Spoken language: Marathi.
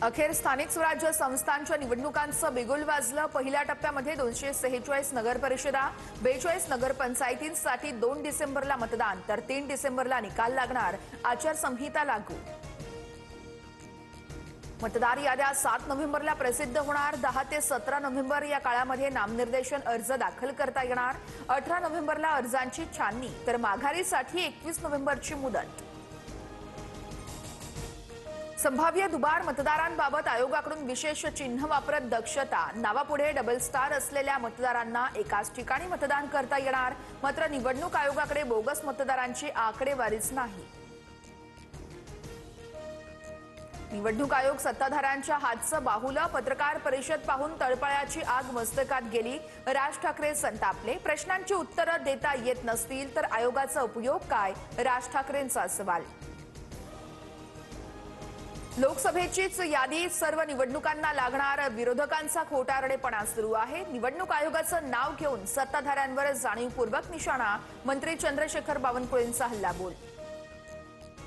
अखेर स्थानिक स्वराज्य संस्थांच्या निवडणुकांचं बिगुल वाजलं। पहिल्या टप्प्यामध्ये 246 नगरपरिषदा, 42 नगरपंचायतींसाठी 2 डिसेंबरला मतदान, तर 3 डिसेंबरला निकाल लागणार। आचारसंहिता लागू। मतदार याद्या 7 नोव्हेंबरला प्रसिद्ध होणार। 10 ते 17 नोव्हेंबर या काळामध्ये नामनिर्देशन अर्ज दाखल करता येणार। 18 नोव्हेंबरला अर्जांची छाननी, तर माघारीसाठी 21 नोव्हेंबरची मुदत। संभाव्य दुबार मतदारांबाबत आयोगाकडून विशेष चिन्ह वापरत दक्षता। नावापुढे डबल स्टार असलेल्या मतदारांना एकाच ठिकाणी मतदान करता येणार। मात्र निवडणूक आयोगाकडे बोगस मतदारांची आकडेवारीच नाही। निवडणूक आयोग सत्ताधाऱ्यांच्या हातचं बाहुलं। पत्रकार परिषद पाहून तळपायाची आग मस्तकात गेली। राज ठाकरे संतापले। प्रश्नांची उत्तरं देता येत नसतील तर आयोगाचा उपयोग काय? राज ठाकरेंचा सवाल। लोकसभेचीच यादी सर्व निवडणुकांना लागणार। विरोधकांचा खोटारडेपणा सुरू आहे। निवडणूक आयोगाचं नाव घेऊन सत्ताधाऱ्यांवर जाणीवपूर्वक निशाणा। मंत्री चंद्रशेखर बावनकुळेंचा हल्लाबोल।